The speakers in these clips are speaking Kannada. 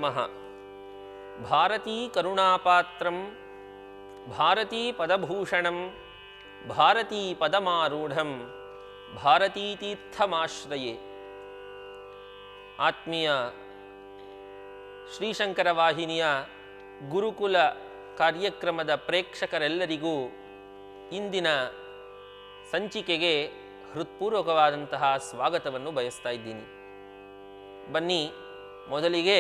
नमः। भारती करुणापात्रं भारती पदभूषणं भारती पदमारूढ़ं भारती तीर्थमाश्रये। ಆತ್ಮೀಯ ಶ್ರೀಶಂಕರ ವಾಹಿನಿಯ ಗುರುಕುಲ ಕಾರ್ಯಕ್ರಮದ ಪ್ರೇಕ್ಷಕರೆಲ್ಲರಿಗೂ ಇಂದಿನ ಸಂಚಿಕೆಗೆ ಹೃತ್ಪೂರ್ವಕವಾದಂತಹ ಸ್ವಾಗತವನ್ನು ಬಯಸ್ತಾ ಇದ್ದೀನಿ. ಬನ್ನಿ, ಮೊದಲಿಗೆ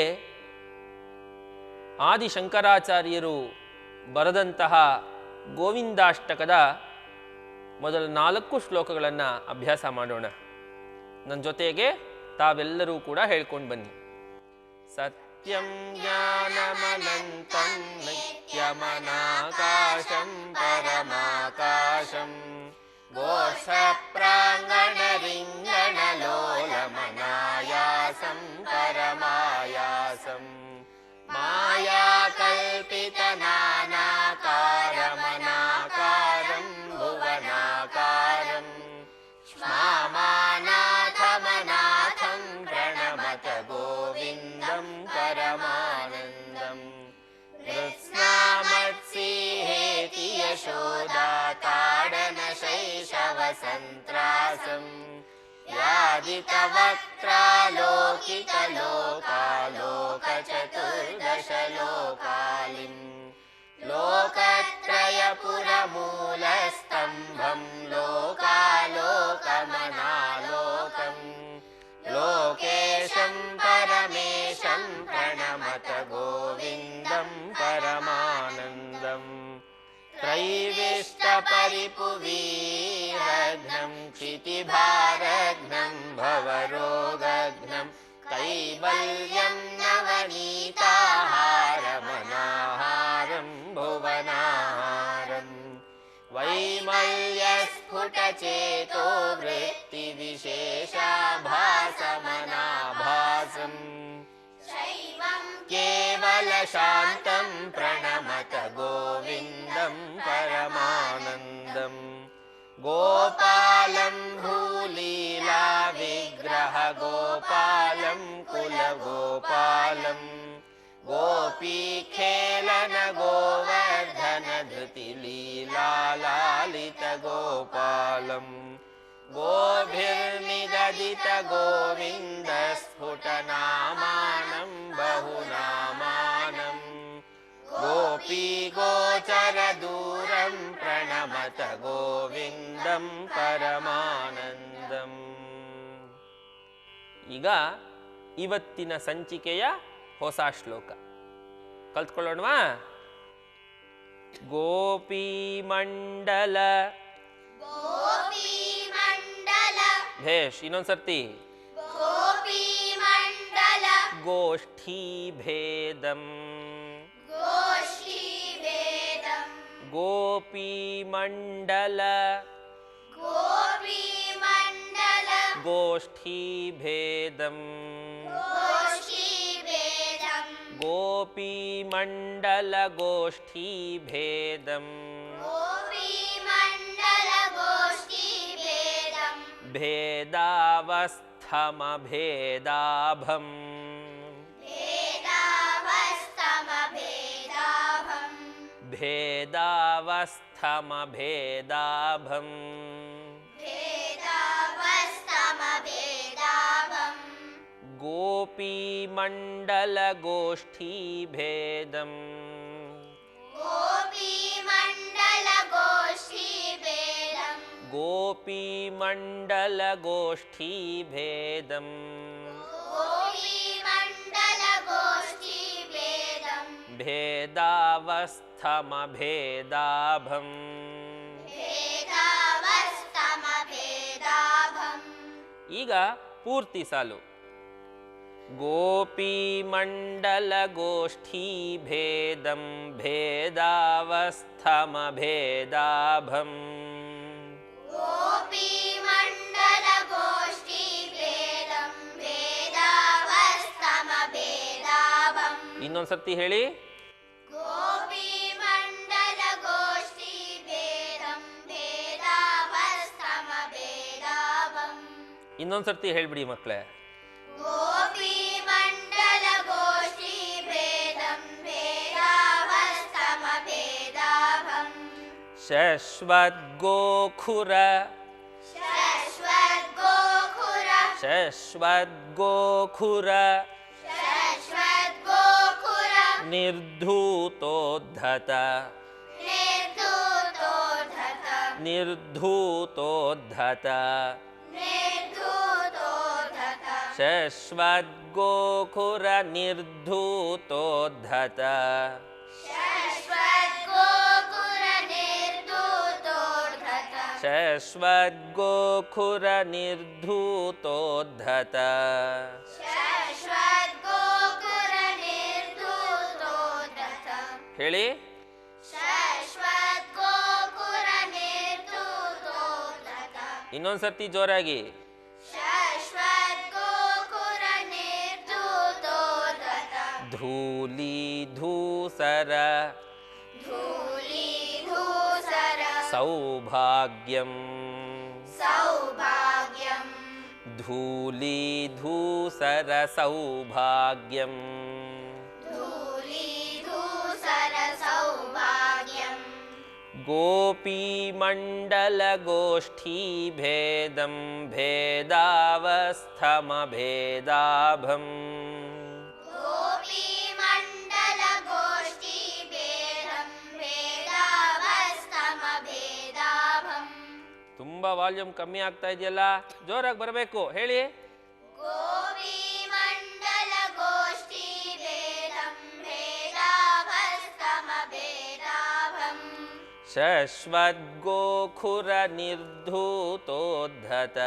ಆದಿಶಂಕರಾಚಾರ್ಯರು ಬರೆದಂತಹ ಗೋವಿಂದಾಷ್ಟಕದ ಮೊದಲ 4 ಶ್ಲೋಕಗಳನ್ನು ಅಭ್ಯಾಸ ಮಾಡೋಣ. ನನ್ನ ಜೊತೆಗೆ ತಾವೆಲ್ಲರೂ ಕೂಡ ಹೇಳ್ಕೊಂಡು ಬನ್ನಿ. ಸತ್ಯಂ ಜ್ಞಾನಮನಂತಂ ನಿತ್ಯಮನಾಕಾಶಂ ಪರಮಾಕಾಶಂ ಗೋಷ ಪ್ರಾಂಗಣರಿಂಗಣಲೋಲಮನಾಯಾಸಂ ಪರಮಾಯಾಸಂ ಮಾಯಾಕಲ್ಪಿತನಾನಾಕಾರಮನಾಕಾರಂ ಭುವನಾಕಾರಂ ಶ್ಮಾಮಾನಾಥಮನಾಥಂ ಪ್ರಣಮತ ಗೋವಿಂದಂ ಪರಮಾನಂದಂ ಕೃತ್ಸ್ನಾಮತ್ಸಿಹೇತಿ ಯಶೋದಾತಾಡನ ಶೈಶವಸಂತ್ರಾಸಂ ಯಾದಿತವಕ್ತ್ರಾಲೋಕಿತಲೋಕಾಲೋಕಚತುರ್ದಶಲೋಕಾಲಿಂ ಲೋಕತ್ರಯಪುರಮೂಲಸ್ತಂಭಂ ಲೋಕಾಲೋಕಮನಾಲೋಕಂ ಲೋಕೇಶಂ ಪರಮೇಶಂ ಪ್ರಣಮತ ಗೋವಿಂದಂ ಪರಮಾನಂದಂ ತ್ರೈವಿಷ್ಟಪರಿಪುವೀರಘ್ನಂ ಕ್ಷಿತಿಭಾರಘ್ನಂ ಭವರೋಗಘ್ನಂ ಕೈವಲ್ಯಂ ನವನೀತಾಹಾರಮನಾಹಾರಂ ಭುವನಾಹಾರಂ ವೈಮಲ್ಯಸ್ಫುಟಚೇತೋ ವೃತ್ತಿವಿಶೇಷಾಭಾಸಮನಾಭಾಸಂ ಕೇವಲಶಾಂತಂ ಪ್ರಣಮತ ಗೋವಿಂದಂ ಪರಮಾನಂದಂ ಗೋಪಾಲಂ ಭೂಲೀಲಾ ವಿಗ್ರಹ ಗೋಪಾಲಂ ಕುಲಗೋಪಾಲಂ ಗೋಪೀಖೇಲನ ಗೋವರ್ಧನ ಧೃತಿ ಲೀಲಾಲಾಲಿತ ಗೋಪಾಲಂ ಗೋಭಿರ್ನಿಗದಿತ ಗೋವಿಂದ ಸ್ಫುಟನಾಮಾನಂ ಬಹುನಾಮಾನಂ ಗೋಪೀ ಗೋಚರ ದೂರಂ ಪ್ರಣಮತ ಗೋವಿಂದಂ ಪರಮಾನಂದಂ. ಈಗ ಇವತ್ತಿನ ಸಂಚಿಕೆಯ ಹೊಸ ಶ್ಲೋಕ ಕಲ್ತ್ಕೊಳ್ಳೋಣವಾ? ಗೋಪೀ ಮಂಡಲ ಭೇಷ್. ಇನ್ನೊಂದ್ಸರ್ತಿ ಗೋಷ್ಠೀ ಭೇದಂ ಗೋಪೀ ಮಂಡಲ ಗೋಷ್ಠೀ ಭೇದಂ ಗೋಪೀ ಮಂಡಲ ಗೋಷ್ಠೀ ಭೇದಂ ಭೇದಾವಸ್ಥಮಭೇದಾಭಂ ಭೇದಾವಸ್ಥಮಭೇದಾಭಂ ಗೋಪೀ ಮಂಡಲ ಗೋಷ್ಠೀ ಭೇದಂ ಗೋಪೀ ಮಂಡಲ ಗೋಷ್ಠೀ ಭೇದಂ ಭೇದಾವಸ್ಥಮಭೇದಾಭಂ ಈಗ ಪೂರ್ತಿ ಸಾಲು. ಗೋಪೀ ಮಂಡಲ ಗೋಷ್ಠೀ ಭೇದಂ ಭೇದಾವಸ್ಥಮಭೇದಾಭಂ ಇನ್ನೊಂದ್ಸರ್ತಿ ಹೇಳಿ. ಇನ್ನೊಂದ್ಸರ್ತಿ ಹೇಳ್ಬಿಡಿ ಮಕ್ಕಳೇ. ಗೋಪಿ ಮಂಡಲ ಗೋಷ್ಠಿ ಶಶ್ವದ್ಗೋಖುರ ಶಶ್ವದ್ಗೋಖುರ ನಿರ್ಧೂತೋದ್ಧತ ನಿರ್ಧೂತೋದ್ಧತ ಶಶ್ವದ್ಗೋಖುರ ನಿರ್ಧೂತೋದ್ಧತ ಶಶ್ವದ್ಗೋಖುರ ನಿರ್ಧೂತೋದ್ಧತ ಹೇಳಿ. ಇನ್ನೊಂದ್ಸರ್ತಿ ಜೋರಾಗಿ. ಧೂಲಿ ಧೂಸರ ಸೌಭಾಗ್ಯಂ ಧೂಲಿ ಧೂಸರ ಸೌಭಾಗ್ಯಂ ಗೋಪೀಮण्डलगोष्ठीभेदं भेदावस्थमभेदाभम् ತುಂಬ ವಾಲ್ಯೂಮ್ ಕಮ್ಮಿ ಆಗ್ತಾ ಇದೆಯಲ್ಲ, ಜೋರಾಗಿ ಬರಬೇಕು. ಹೇಳಿ. ಶಶ್ವದ್ಗೋಖುರ ನಿರ್ಧೂತೋದ್ಧತ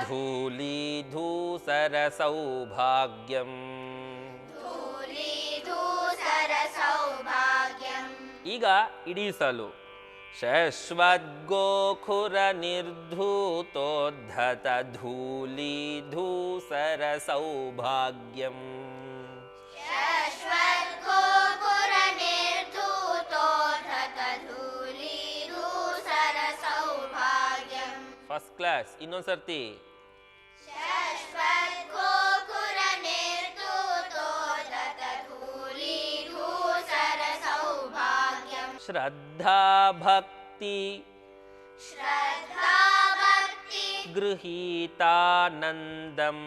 ಧೂಲಿ ಧೂಸರ ಸೌಭಾಗ್ಯಂ ಈಗ ಇಡೀ ಸಾಲು. ಶಶ್ವದ್ಗೋಖುರ ನಿರ್ಧೂತೋದ್ಧತ ಧೂಲಿ ಧೂಸರ ಸೌಭಾಗ್ಯಂ ಫಸ್ಟ್ ಕ್ಲಾಸ್. ಇನ್ನೊಂದ್ಸರ್ತಿ. ಶ್ರದ್ಧಾ ಭಕ್ತಿ ಗೃಹೀತಾನಂದಂ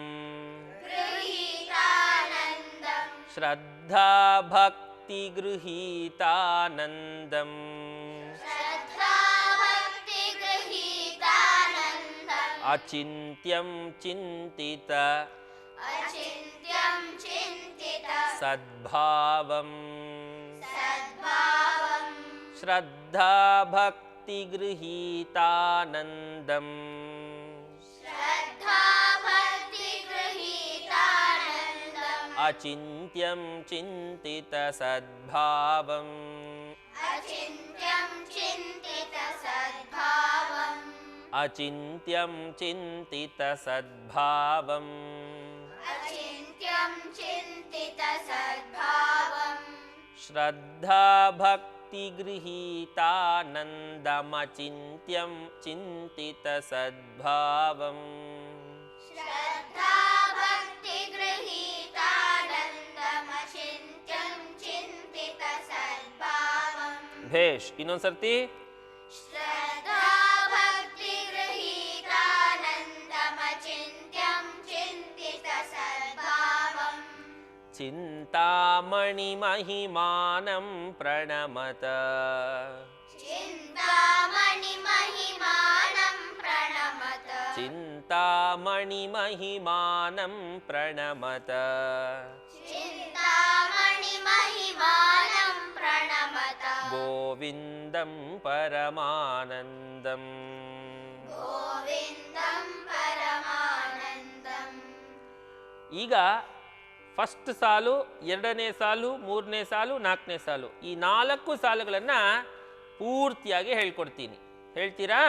ಶ್ರದ್ಧಾ ಭಕ್ತಿ ಗೃಹೀತಾನಂದಂ ಅಚಿಂತ್ಯಂ ಚಿಂತಿತ ಸದ್ಭಾವಂ ಶ್ರದ್ಧಾ ಭಕ್ತಿ ಗೃಹೀತಾನಂದಂ ಅಚಿಂತ್ಯಂ ಚಿಂತಿತ ಸದ್ಭಾವಂ ಅಚಿಂತ್ಯಂ ಚಿಂತಿತ ಸದ್ಭಾವಂ ಶ್ರದ್ಧಾ ಭಕ್ತಿ ಗೃಹೀತಾನಂದಮಚಿಂತ್ಯಂ ಚಿಂತಿತ ಸದ್ಭಾವಂ ಭೇಷ್. ಇನ್ನೊಂದ್ಸರ್ತಿ. ಚಿಂತಾಮಣಿ ಮಹಿಮಾನಂ ಪ್ರಣಮತ ಚಿಂತಾಮಣಿ ಮಹಿಮಾನಂ ಪ್ರಣಮತ ಗೋವಿಂದಂ ಪರಮಾನಂದಂ ಈಗ ಫಸ್ಟ್ ಸಾಲು, ಎರಡನೇ ಸಾಲು, ಮೂರನೇ ಸಾಲು, ನಾಲ್ಕನೇ ಸಾಲು, ಈ 4 ಸಾಲುಗಳನ್ನು ಪೂರ್ತಿಯಾಗಿ ಹೇಳ್ಕೊಡ್ತೀನಿ. ಹೇಳ್ತೀರಾ?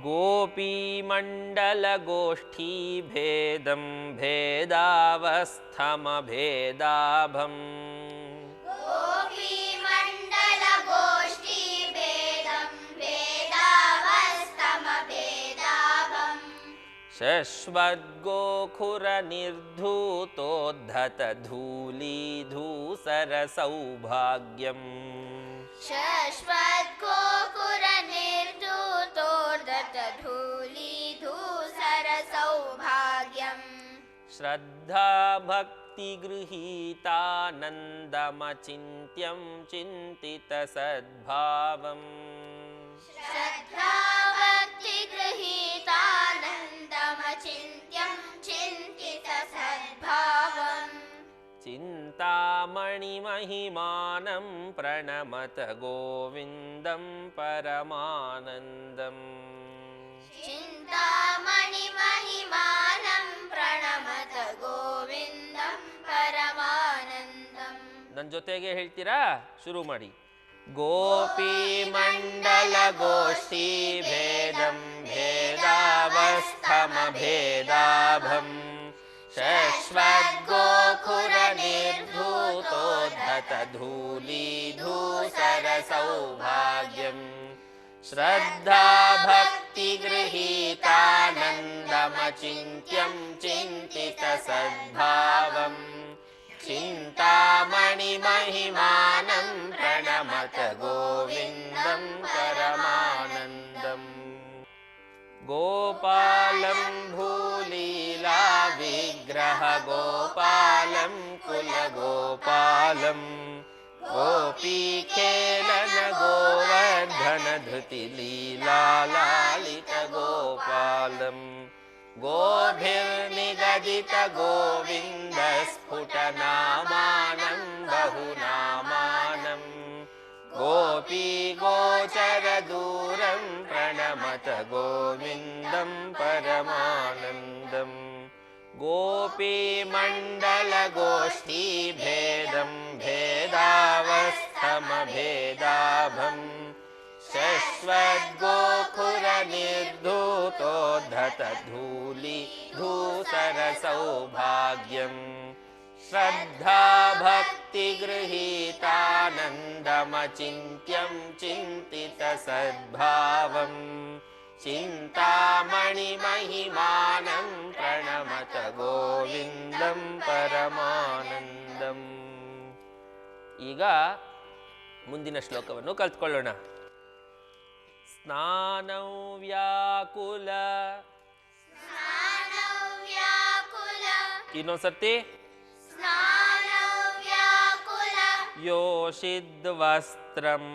ಗೋಪೀಮण्डलगोष्ठीभेदं भेदावस्थमभेदाभं शश्वद्गोखुरनिर्धूतोद्धतधूलीधूसरसौभाग्यम् शश्वद्गोखुरनिर्धूतोद्धतधूलीधूसरसौभाग्यम् श्रद्धाभक्तिगृहीतानन्दमचिन्त्यं चिन्तितसद्भावम् श्रद्धाभक्तिगृहीतानन्दमचिन्त्यं चिन्तितसद्भावम् चिन्तामणिमहिमानं प्रणमत गोविन्दं परमानन्दम् चिन्तामणिमहिमानं प्रणमत गोविन्दं परमानन्दम् ನನ್ನ ಜೊತೆಗೆ ಹೇಳ್ತೀರಾ? ಶುರು ಮಾಡಿ. ಗೋಪೀಮಂಡಲಗೋಷ್ಠೀ ಭೇದಂ ಭೇದಾವಸ್ಥಮಭೇದಾಭಂ शश्वद्गोखुरनिर्धूतोद्धतधूलीधूसरसौभाग्यम् श्रद्धाभक्तिगृहीतानन्दमचिन्त्यं चिन्तितसद्भावम् चिन्तामणिमहिमानं प्रणमत गोविन्दं परमानन्दम् गोपालं भूलीला विग्रह गोपालं कुलगोपालं गोपीखेलन गोवर्धन धृतिलीला लालित गोपालम् गोभिर्निगदित गोविन्द स्फुटनामानं बहुनामानं गोपीगोचरदूरं प्रणमत गोविन्दं परमानन्दम् गोपीमण्डलगोष्ठी भेदं भेदावस्थमभेदाभम् शश्वद्गोखुरनिर्धूतोद्धतधूलीधूसरसौभाग्यम् श्रद्धाभक्तिगृहीतानन्दमचिन्त्यं चिन्तितसद्भावम् चिन्तामणिमहिमानं प्रणमत गोविन्दं परमानन्दम्. ಈಗ ಮುಂದಿನ ಶ್ಲೋಕವನ್ನು ಕಲ್ತ್ಕೊಳ್ಳೋಣ. ಸ್ನಾನೌ ವ್ಯಾಕುಲ, ಇನ್ನೊಂದ್ಸರ್ತಿ ಯೋಷಿದ್ವಸ್ತ್ರಂ,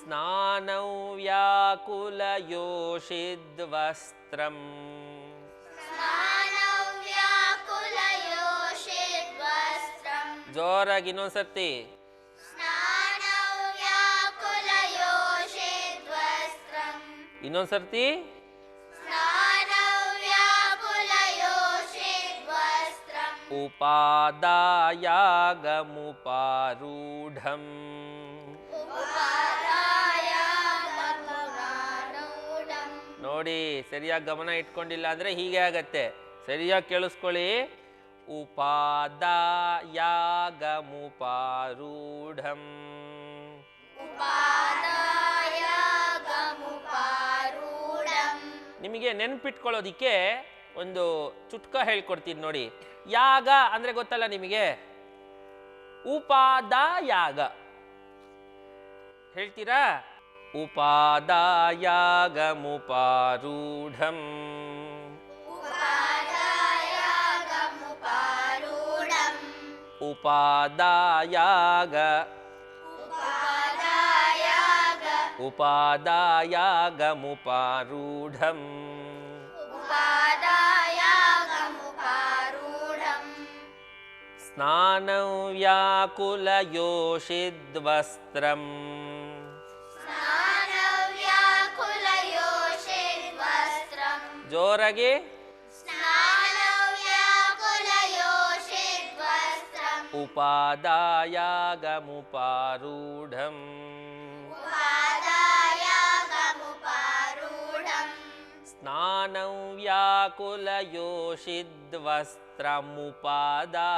ಸ್ನಾನೌ ವ್ಯಾಕುಲ ಯೋಷಿದ್ವಸ್ತ್ರಂ. ಜೋರಾಗಿ ಇನ್ನೊಂದ್ಸರ್ತಿ. ಇನ್ನೊಂದ್ಸರ್ತಿ. ಉಪಾದಾಯಾಗಮುಪಾರೂಢಂ. ನೋಡಿ, ಸರಿಯಾಗಿ ಗಮನ ಇಟ್ಕೊಂಡಿಲ್ಲ ಅಂದ್ರೆ ಹೀಗೆ ಆಗತ್ತೆ. ಸರಿಯಾಗಿ ಕೇಳಿಸ್ಕೊಳ್ಳಿ. ಉಪಾದಾಯಾಗಮುಪಾರೂಢಂ. ನಿಮಗೆ ನೆನ್ಪಿಟ್ಕೊಳ್ಳೋದಿಕ್ಕೆ ಒಂದು ಚುಟ್ಕ ಹೇಳ್ಕೊಡ್ತೀನಿ ನೋಡಿ. ಯಾಗ ಅಂದ್ರೆ ಗೊತ್ತಲ್ಲ ನಿಮಗೆ? ಉಪಾದಾಯಾಗ ಹೇಳ್ತೀರಾ? ಉಪಾದಾಯಾಗಮುಪಾರೂಢಂ. ಉಪಾದಾಯಾಗ ಉಪಾದಾಯಾಗಮುಪಾರೂಢಂ. ಸ್ನಾನೌ ವ್ಯಾಕುಲಯೋಷಿದ್ವಸ್ತ್ರಂ. ಜೋರಾಗಿ. ಉಪಾದಾಯಾಗಮುಪಾರೂಢಂ. ಸ್ನಾನೌ ವ್ಯಾಕುಲಯೋಷಿದ್ವಸ್ತ್ರಮುಪಾದಾಯಾಗಮುಪಾರೂಢಂ.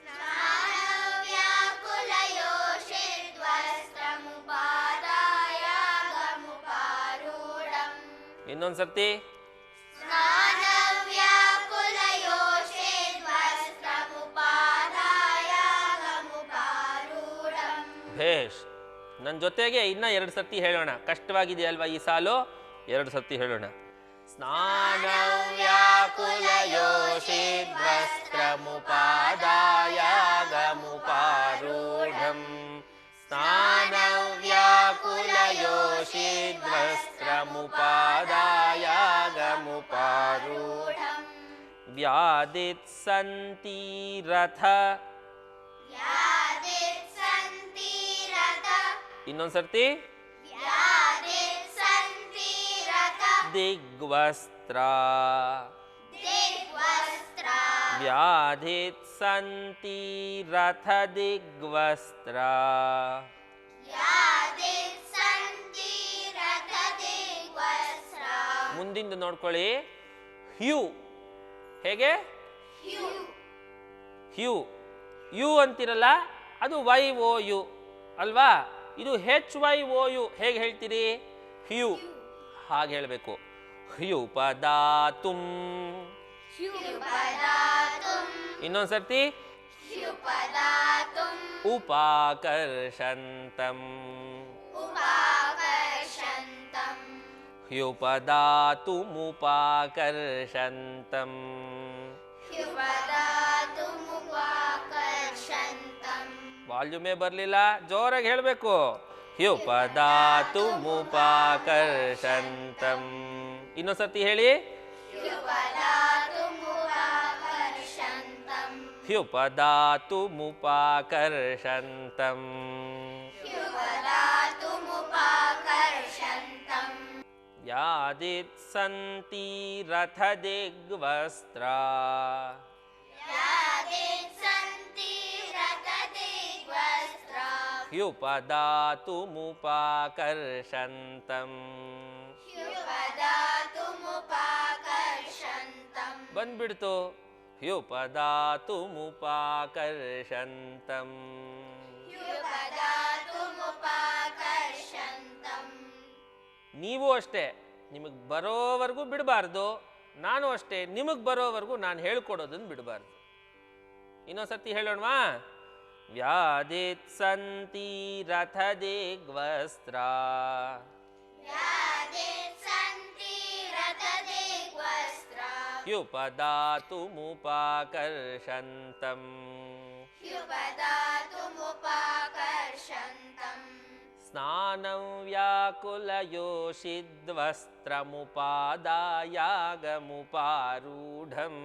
ಸ್ನಾನವ್ಯಾಕುಲಯೋಷಿದ್ವಸ್ತ್ರಮುಪಾದಾಯಾಗಮುಪಾರೂಢಂ. ಇನ್ನೊಂದ್ಸರ್ತಿ. ಭೇಷ್. ನನ್ನ ಜೊತೆಗೆ ಇನ್ನ 2 ಸರ್ತಿ ಹೇಳೋಣ. ಕಷ್ಟವಾಗಿದೆಯಲ್ವಾ ಈ ಸಾಲು? 2 ಸರ್ತಿ ಹೇಳೋಣ. ಸ್ನಾನವ್ಯಾಕುಲಯೋಷಿದ್ವಸ್ತ್ರಮುಪಾದಾಯಾಗಮುಪಾರೂಢಂ ಸ್ನಾನವ್ಯಾಕುಲಯೋಷಿದ್ವಸ್ತ್ರಮುಪಾದಾಯಾಗಮುಪಾರೂಢಂ ವ್ಯಾದಿತ್ಸಂತಿ ರಥ. ಇನ್ನೊಂದ್ಸರ್ತಿ. ದಿಗ್ವಸ್ತ್ರ ವ್ಯಾಧಿತ್ಸಂತಿ ರಥ ದಿಗ್ವಸ್ತ್ರ. ಮುಂದಿಂದ ನೋಡ್ಕೊಳ್ಳಿ. ಹ್ಯೂ ಹೇಗೆ? ಹ್ಯೂ ಯು ಅಂತಿರಲ್ಲ, ಅದು YOU ಅಲ್ವಾ? ಇದು HYOU. ಹೇಗೆ ಹೇಳ್ತೀರಿ? ಹ್ಯೂ. ಹಾಗೆ ಹೇಳಬೇಕು. ಹ್ಯುಪದಾತುಂ. ಇನ್ನೊಂದ್ಸರ್ತಿ. ಉಪಾಕರ್ಷಂತಂ. ಹ್ಯುಪದಾತುಮುಪಾಕರ್ಷಂತಂ. ವಾಲ್ಯೂಮೇ ಬರಲಿಲ್ಲ, ಜೋರಾಗಿ ಹೇಳಬೇಕು. ಹ್ಯುಪದಾತುಮುಪಾಕರ್ಷಂತಂ. ಇನ್ನೊಂದ್ಸರ್ತಿ ಹೇಳಿ. ಹ್ಯುಪದಾತುಮುಪಾಕರ್ಷಂತಂ. ಯಾದಿತ್ಸಂತಿ ರಥ ದಿಗ್ವಸ್ತ್ರ. ಹ್ಯುಪದಾತುಮುಪಾಕರ್ಷಂತಂ. ಬಂದ್ಬಿಡ್ತು. ಹ್ಯುಪದಾತುಮುಪಾಕರ್ಷಂತಂ. ನೀವು ಅಷ್ಟೇ, ನಿಮಗೆ ಬರೋವರೆಗೂ ಬಿಡಬಾರ್ದು. ನಾನು ಅಷ್ಟೇ, ನಿಮಗೆ ಬರೋವರೆಗೂ ನಾನು ಹೇಳ್ಕೊಡೋದನ್ನು ಬಿಡಬಾರ್ದು. ಇನ್ನೊಂದ್ಸತಿ ಹೇಳೋಣವಾ? ವ್ಯಾದಿತ್ಸಂತಿ ರಥ ದಿಗ್ವಸ್ತ್ರ. ಹ್ಯುಪದಾತುಮುಪಾಕರ್ಷಂತಂ. ಸ್ನಾನವ್ಯಾಕುಲಯೋಷಿದ್ವಸ್ತ್ರಮುಪಾದಾಯಾಗಮುಪಾರೂಢಂ.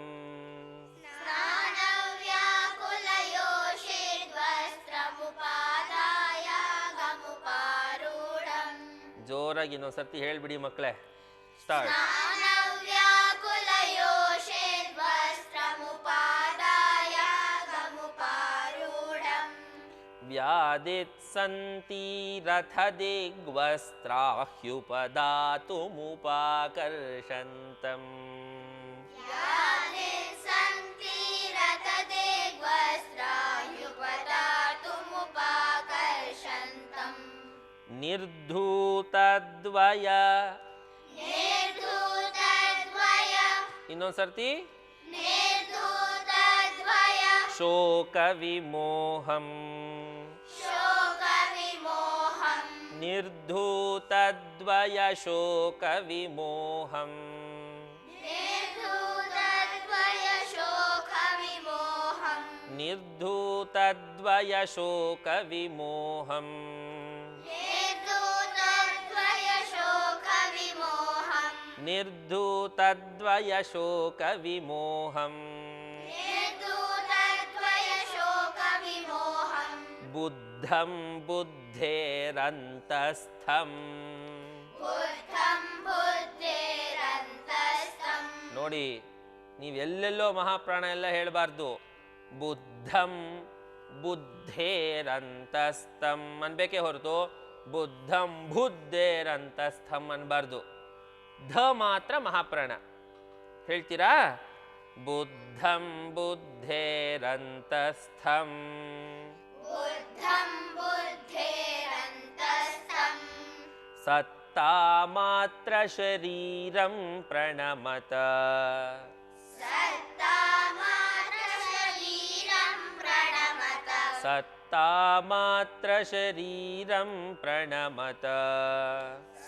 ಜೋರಾಗಿ ಇನ್ನೊಂದ್ಸರ್ತಿ ಹೇಳ್ಬಿಡಿ ಮಕ್ಕಳೇ. ಸ್ಟಾರ್ಟ್. ವ್ಯಾದಿತ್ಸಂತಿ ರಥ ದಿಗ್ವಸ್ತ್ರ ಹ್ಯುಪದಾತುಮುಪಾಕರ್ಷಂತಂ. ನಿರ್ಧೂತದ್ವಯ. ಇನ್ನೊಂದ್ಸರ್ತಿ. ಶೋಕ ವಿಮೋಹಂ. ನಿರ್ಧೂತದ್ವಯ ಶೋಕ ವಿಮೋಹಂ. ನಿರ್ಧೂತದ್ವಯ ಶೋಕ ವಿಮೋಹಂ. ನಿರ್ಧೂತದ್ವಯ ಶೋಕ ವಿಮೋಹಂ. ಬುದ್ಧಂ ಬುದ್ಧೇರಂತಸ್ಥಂ. ನೋಡಿ, ನೀವೆಲ್ಲೆಲ್ಲೋ ಮಹಾಪ್ರಾಣ ಎಲ್ಲ ಹೇಳಬಾರ್ದು. ಬುದ್ಧಂ ಬುದ್ಧೇರಂತಸ್ಥಂ ಅನ್ಬೇಕೇ ಹೊರತು ಬುದ್ಧಂ ಬುದ್ಧೇರಂತಸ್ಥಂ ಅನ್ಬಾರ್ದು. ಧ ಮಾತ್ರ ಮಹಾಪ್ರಾಣ. ಹೇಳ್ತೀರಾ? ಬುದ್ಧಂ ಬುದ್ಧೇರಂತಸ್ಥಂ. ಸತ್ತ ಸತ್ತಾಮಾತ್ರ ಶರೀರಂ ಪ್ರಣಮತ ಸತ್ತಾಮಾತ್ರ ಶರೀರಂ ಪ್ರಣಮತ ಸತ್ತಾಮಾತ್ರ ಶರೀರಂ ಪ್ರಣಮತ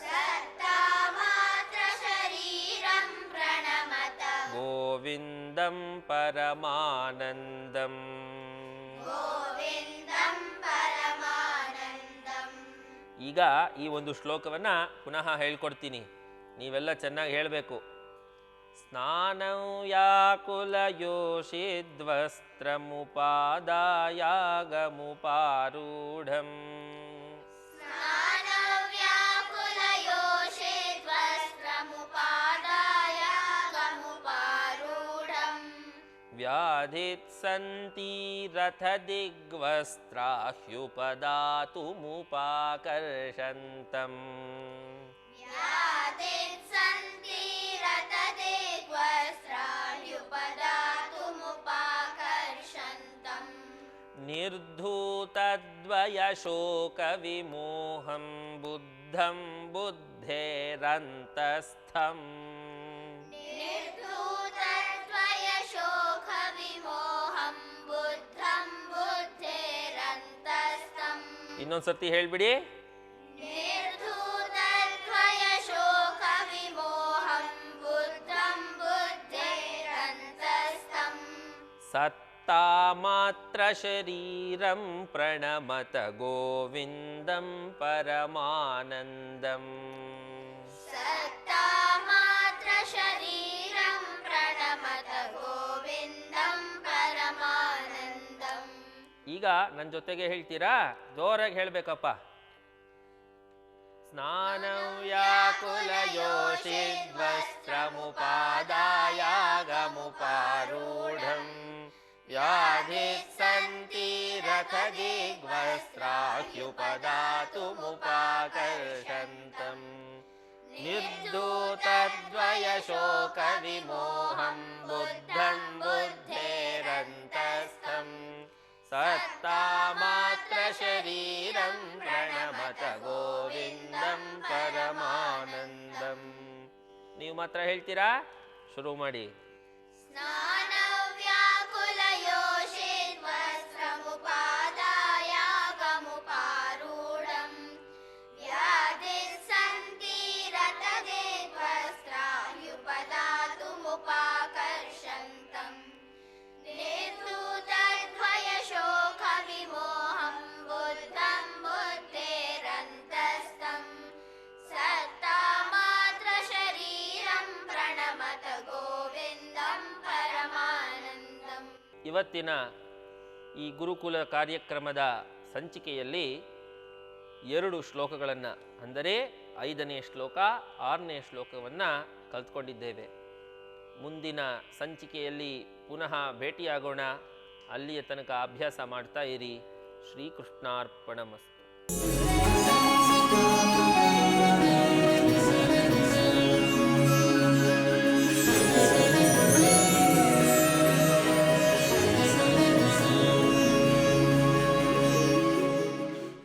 ಸತ್ತಾಮಾತ್ರ ಶರೀರಂ ಪ್ರಣಮತ ಗೋವಿಂದಂ ಪರಮಾನಂದಂ ಗೋವಿಂದಂ ಪರಮಾನಂದಂ. ಈಗ ಈ ಒಂದು ಶ್ಲೋಕವನ್ನು ಪುನಃ ಹೇಳ್ಕೊಡ್ತೀನಿ, ನೀವೆಲ್ಲ ಚೆನ್ನಾಗಿ ಹೇಳಬೇಕು. ಸ್ನಾನಂ ಯಾಕುಲಯೋಷಿದ್ವಸ್ತ್ರಮುಪಾದಾಯಾಗಮುಪಾರೂಢಂ ಸ್ನಾನವ್ಯಾಕುಲಯೋಷಿದ್ವಸ್ತ್ರಮುಪಾದಾಯಾಗಮುಪಾರೂಢಂ ವ್ಯಾಧಿತ್ಸಂತಿ ರಥದಿಗ್ವಸ್ತ್ರಾಹ್ಯುಪದಾತುಮುಪಾಕರ್ಷಂತಂ ಯಾತಿತ್ಸಂತಿ ರಥದಿಗ್ವಸ್ತ್ರಾಹ್ಯುಪದಾತುಮುಪಾಕರ್ಷಂತಂ ನಿರ್ಧೂತದ್ವಯಶೋಕವಿಮೋಹಂ ಬುದ್ಧಂ ಬುದ್ಧೇರಂತಸ್ಥಂ ನಿರ್ಧೂತದ್ವಯಶೋಕವಿಮೋಹಂ ಬುದ್ಧಂ ಬುದ್ಧೇರಂತಸ್ಥಂ ಇನ್ನೊಂದ್ಸರ್ತಿ ಹೇಳ್ಬಿಡಿ. ನಿರ್ಧೂತದ್ವಯಶೋಕವಿಮೋಹಂ ಬುದ್ಧಂ ಬುದ್ಧೇರಂತಸ್ಥಂ ಸತ್ತಾಮಾತ್ರ ಶರೀರಂ ಪ್ರಣಮತ ಗೋವಿಂದಂ ಪರಮಾನಂದಂ ಸತ್ತಾಮಾತ್ರ ಶರೀರಂ ಪ್ರಣಮತ ಗೋವಿಂದಂ ಪರಮಾನಂದಂ. ಈಗ ನನ್ನ ಜೊತೆಗೆ ಹೇಳ್ತೀರಾ? ಜೋರಾಗಿ ಹೇಳ್ಬೇಕಪ್ಪ. ಸ್ನಾನಂ ವ್ಯಾಕುಲಯೋಷಿದ್ವಸ್ತ್ರಮುಪಾದಾಯಾಗಮುಪಾರೂಢಂ ವ್ಯಾಧಿಸ್ಸಂತಿ ರಥದಿಗ್ವಸ್ತ್ರಾಹ್ಯುಪದಾತುಮುಪಾಕರ್ಷಂತಂ ನಿರ್ಧೂತದ್ವಯಶೋಕವಿಮೋಹಂ ಬುದ್ಧಂ ಬುದ್ಧೇರಂತಸ್ಥಂ ಸತ್ತಾಮಾತ್ರ ಶರೀರಂ ಪ್ರಣಮತ ಗೋವಿಂದಂ ಪರಮಾನಂದಂ. ನೀವು ಮಾತ್ರ ಹೇಳ್ತೀರಾ? ಶುರು ಮಾಡಿ. ಸ್ನಾನವ್ಯಾಕುಲಯೋಷಿದ್ವಸ್ತ್ರಮುಪಾದಾಯಾಗಮುಪಾರೂಢಂ ವ್ಯಾಧಿಸ್ಸಂತಿ ರಥದಿಗ್ವಸ್ತ್ರಾಹ್ಯುಪದಾತುಮುಪಾಕರ್ಷಂತಂ ನಿರ್ಧೂತದ್ವಯಶೋಕವಿಮೋಹಂ ಬುದ್ಧಂ ಬುದ್ಧೇರಂತಸ್ಥಂ ಸತ್ತಾಮಾತ್ರ ಶರೀರಂ ಪ್ರಣಮತ ಗೋವಿಂದಂ ಪರಮಾನಂದಂ. ಇವತ್ತಿನ ಈ ಗುರುಕುಲ ಕಾರ್ಯಕ್ರಮದ ಸಂಚಿಕೆಯಲ್ಲಿ 2 ಶ್ಲೋಕಗಳನ್ನು, ಅಂದರೆ 5ನೇ ಶ್ಲೋಕ 6ನೇ ಶ್ಲೋಕವನ್ನು ಕಲ್ತ್ಕೊಂಡಿದ್ದೇವೆ. ಮುಂದಿನ ಸಂಚಿಕೆಯಲ್ಲಿ ಪುನಃ ಭೇಟಿಯಾಗೋಣ. ಅಲ್ಲಿಯ ತನಕ ಅಭ್ಯಾಸ ಮಾಡ್ತಾ ಇರಿ. ಶ್ರೀಕೃಷ್ಣಾರ್ಪಣಮಸ್ತು.